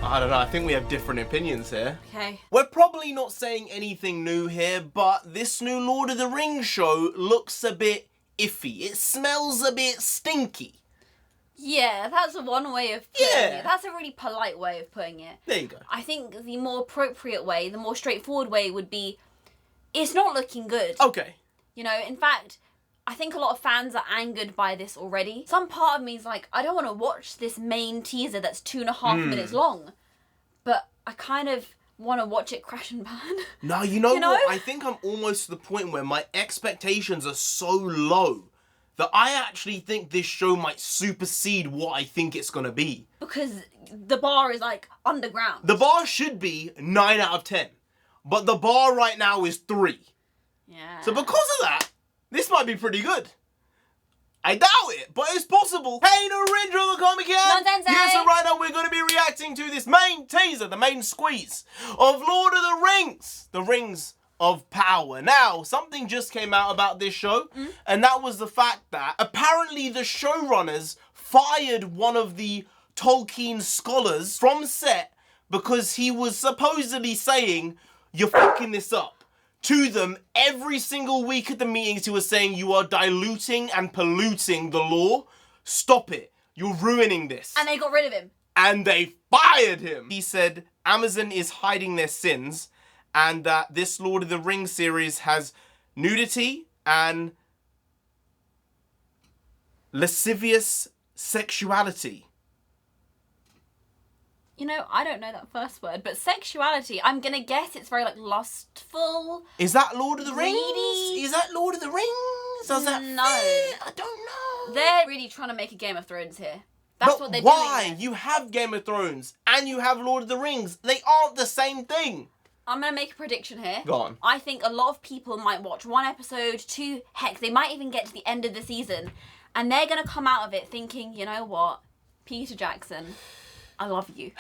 I don't know, I think we have different opinions here. Okay. We're probably not saying anything new here, but this new Lord of the Rings show looks a bit iffy. It smells a bit stinky. Yeah, that's one way of putting it. That's a really polite way of putting it. There you go. I think the more appropriate way, the more straightforward way would be, it's not looking good. Okay. You know, in fact, I think a lot of fans are angered by this already. Some part of me is like, I don't want to watch this main teaser that's 2.5 minutes long. But I kind of want to watch it crash and burn. No, you know what? I think I'm almost to the point where my expectations are so low that I actually think this show might supersede what I think it's going to be. Because the bar is like underground. The bar should be 9 out of 10. But the bar right now is 3. Yeah. So because of that, this might be pretty good. I doubt it, but it's possible. Hey, NarendraTheComic here. NONSENSEI. Yeah, so right now we're going to be reacting to this main teaser, the main squeeze of Lord of the Rings. The Rings of Power. Now, something just came out about this show, and that was the fact that apparently the showrunners fired one of the Tolkien scholars from set because he was supposedly saying, "You're fucking this up." To them, every single week at the meetings, he was saying, "You are diluting and polluting the lore. Stop it. You're ruining this." And they got rid of him. And they fired him. He said Amazon is hiding their sins and that this Lord of the Rings series has nudity and lascivious sexuality. You know, I don't know that first word, but sexuality, I'm gonna guess it's very, like, lustful. Is that Lord of the Greedy? Rings? Is that Lord of the Rings? Does that No. fit? I don't know. They're really trying to make a Game of Thrones here. That's but what they're why? doing. You have Game of Thrones and you have Lord of the Rings. They aren't the same thing. I'm gonna make a prediction here. Go on. I think a lot of people might watch 1 episode, 2, heck, they might even get to the end of the season, and they're gonna come out of it thinking, you know what, Peter Jackson, I love you.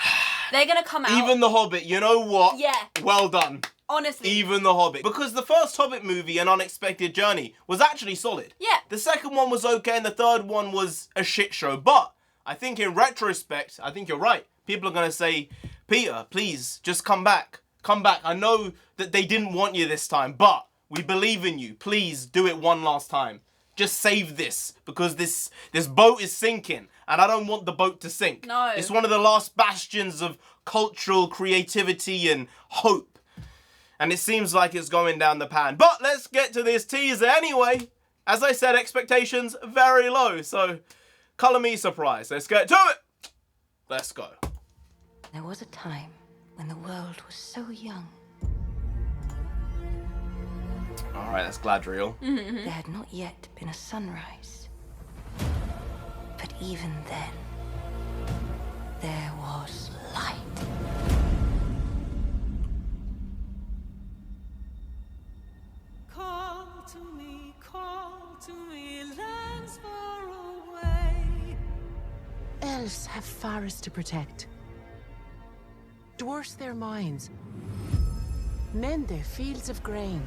They're gonna come out. Even The Hobbit, you know what? Yeah. Well done. Honestly. Even The Hobbit. Because the first Hobbit movie, An Unexpected Journey, was actually solid. Yeah. The second one was okay and the third one was a shit show. But I think in retrospect, I think you're right. People are going to say, "Peter, please, just come back. Come back. I know that they didn't want you this time, but we believe in you. Please do it one last time. Just save this because this boat is sinking and I don't want the boat to sink." No. It's one of the last bastions of cultural creativity and hope. And it seems like it's going down the pan. But let's get to this teaser anyway. As I said, expectations very low. So colour me surprised. Let's get to it. Let's go. There was a time when the world was so young. All right, that's Gladriel. There had not yet been a sunrise. But even then, there was light. Call to me, lands far away. Elves have forests to protect. Dwarfs their mines. Men their fields of grain.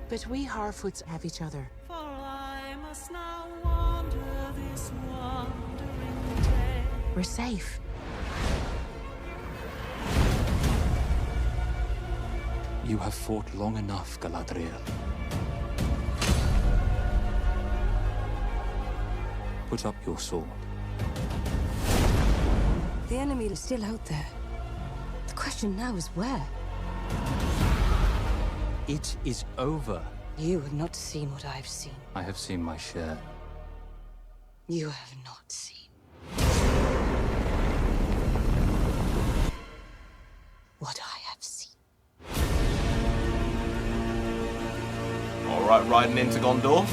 But we Harfoots have each other. For I must now wander this wandering day. We're safe. You have fought long enough, Galadriel. Put up your sword. The enemy is still out there. The question now is where? It is over. You have not seen what I've seen. I have seen my share. You have not seen what I have seen. All right, riding into Gondor.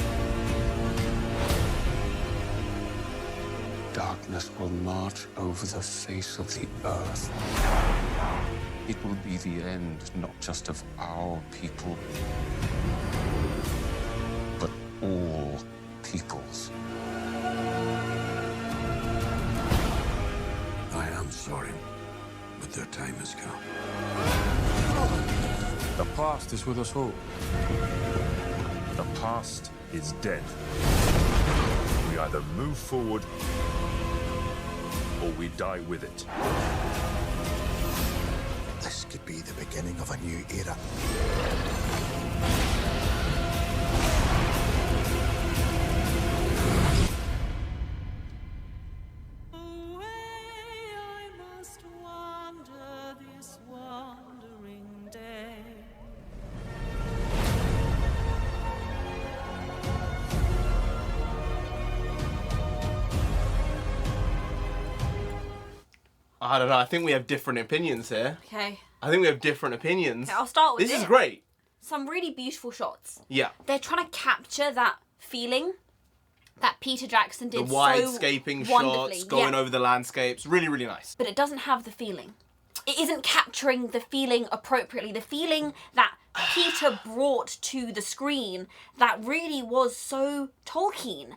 Darkness will march over the face of the earth. It will be the end, not just of our people, but all peoples. I am sorry, but their time has come. The past is with us all. The past is dead. We either move forward or we die with it. could be the beginning of a new era. Away I must wander this wandering day. I don't know. I think we have different opinions here. Okay. I think we have different opinions. Okay, I'll start with This is great. Some really beautiful shots. Yeah. They're trying to capture that feeling that Peter Jackson The did wide-scaping so wonderfully. shots, going Yeah. over the landscapes. Really, really nice. But it doesn't have the feeling. It isn't capturing the feeling appropriately. The feeling that Peter brought to the screen that really was so Tolkien.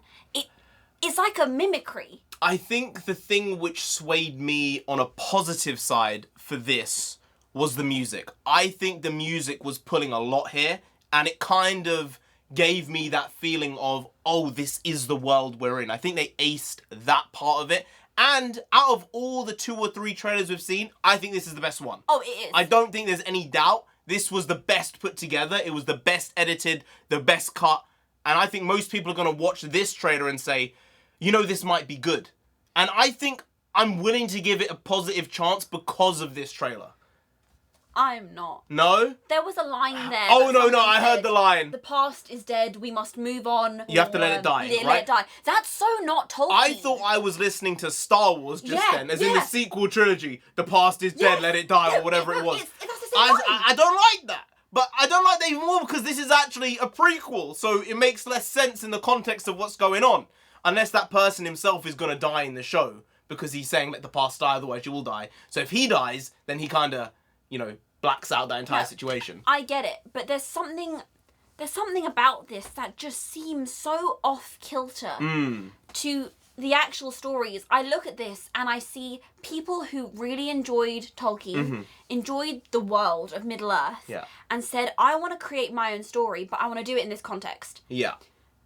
It's like a mimicry. I think the thing which swayed me on a positive side for this was the music. I think the music was pulling a lot here, and it kind of gave me that feeling of, oh, this is the world we're in. I think they aced that part of it. And out of all the 2 or 3 trailers we've seen, I think this is the best one. Oh, it is. I don't think there's any doubt. This was the best put together. It was the best edited, the best cut. And I think most people are going to watch this trailer and say, you know, this might be good. And I think I'm willing to give it a positive chance because of this trailer. I'm not. No? There was a line there. Oh, that no, someone I heard said, the line. The past is dead, we must move on. You have to let it die, Let right? it die. That's so not Tolkien. I thought I was listening to Star Wars just Yeah, then, as in the yeah. sequel trilogy. The past is dead, let it die, or whatever it was. That's the same line. I don't like that. But I don't like that even more because this is actually a prequel, so it makes less sense in the context of what's going on. Unless that person himself is going to die in the show, because he's saying let the past die, otherwise you will die. So if he dies, then he kind of, you know, blacks out that entire situation. I get it, but there's something about this that just seems so off kilter to the actual stories. I look at this and I see people who really enjoyed Tolkien, enjoyed the world of Middle Earth, and said, I want to create my own story, but I want to do it in this context. Yeah.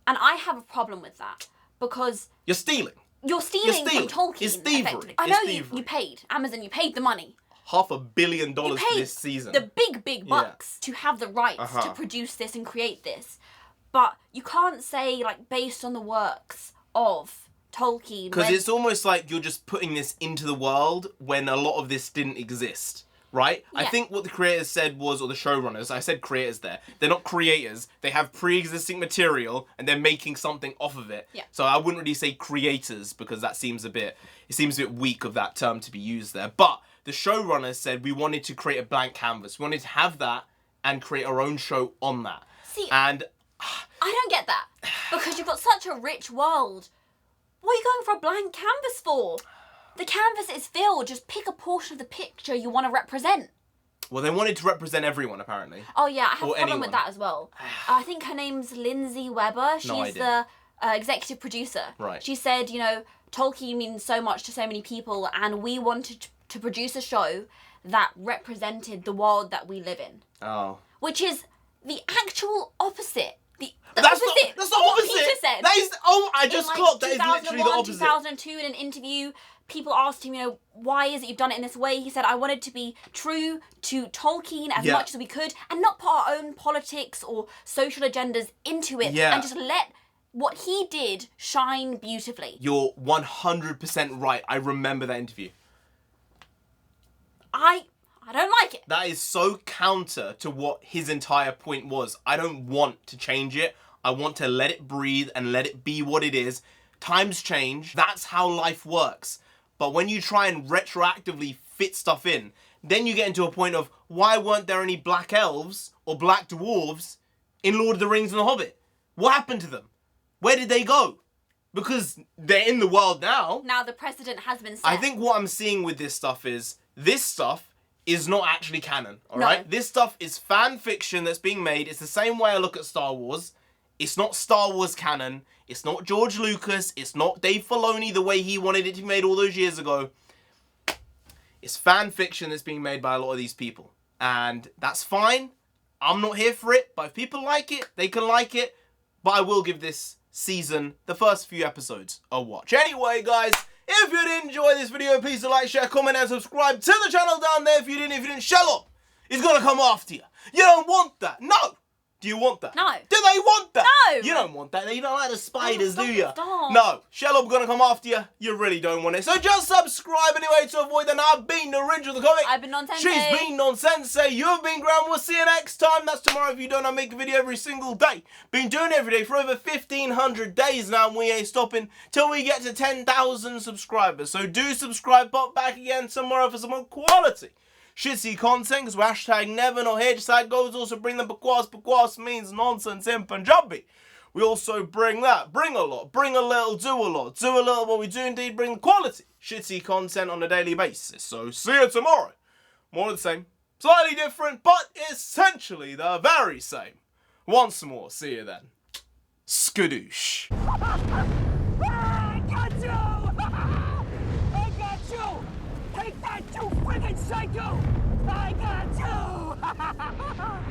And I have a problem with that because You're stealing. You're stealing from Tolkien. It's thievery. Effectively. I It's know thievery. you paid. Amazon, you paid the money. $500 million You for paid this season. the big bucks to have the rights to produce this and create this. But you can't say, like, based on the works of Tolkien. Because it's almost like you're just putting this into the world when a lot of this didn't exist, right? I think what the creators said was, or the showrunners, I said creators there, they're not creators, they have pre-existing material and they're making something off of it. Yeah. So I wouldn't really say creators because that seems a bit weak of that term to be used there. But the showrunners said we wanted to create a blank canvas. We wanted to have that and create our own show on that. See, and I don't get that. Because you've got such a rich world. What are you going for a blank canvas for? The canvas is filled. Just pick a portion of the picture you want to represent. well, they wanted to represent everyone apparently. Oh yeah, I have a Or problem anyone. with that as well. I think her name's Lindsay Weber. She's idea. the executive producer. Right. She said, you know, Tolkien means so much to so many people, and we wanted to produce a show that represented the world that we live in. Oh. Which is the actual opposite. That's opposite. the of what opposite. Peter said. That is. Oh, I just in, like, clocked. That is literally the 2001, opposite. 2002, in an interview, people asked him, you know, why is it you've done it in this way? He said, I wanted to be true to Tolkien as Yeah. much as we could and not put our own politics or social agendas into it Yeah. and just let what he did shine beautifully. You're 100% right. I remember that interview. I don't like it. That is so counter to what his entire point was. I don't want to change it. I want to let it breathe and let it be what it is. Times change. That's how life works. But when you try and retroactively fit stuff in, then you get into a point of, why weren't there any black elves or black dwarves in Lord of the Rings and The Hobbit? What happened to them? Where did they go? Because they're in the world now. Now the precedent has been set. I think what I'm seeing with this stuff is not actually canon, alright? This stuff is fan fiction that's being made. It's the same way I look at Star Wars. It's not Star Wars canon. It's not George Lucas. It's not Dave Filoni the way he wanted it to be made all those years ago. It's fan fiction that's being made by a lot of these people. And that's fine. I'm not here for it. But if people like it, they can like it. But I will give this season, the first few episodes, a watch. Anyway, guys, if you did enjoy this video, please like, share, comment, and subscribe to the channel down there if you didn't. Shell up is gonna come after you. You don't want that. No. Do you want that? No. Do they want that? No. You don't want that. You don't like the spiders, stop, do you? stop. No. Shelob gonna come after you. You really don't want it. So just subscribe anyway to avoid that. I've been Narendra_TheComic. I've been NONSENSEI. She's been NONSENSEI. You've been Graham. We'll see you next time. That's tomorrow if you don't. I make a video every single day. Been doing it every day for over 1,500 days now, and we ain't stopping till we get to 10,000 subscribers. So do subscribe. Pop back again tomorrow for some more quality shitsy content, because we're hashtag never not here. Side goes also bring the bakwas. Bakwas means nonsense in Punjabi. We also bring that. Bring a lot. Bring a little, do a lot. Do a little, but we do indeed bring quality shitsy content on a daily basis. So see you tomorrow. More of the same. Slightly different, but essentially the very same. Once more, see you then. Skadoosh. I got you! I got you! Take that, you friggin' psycho! I got you!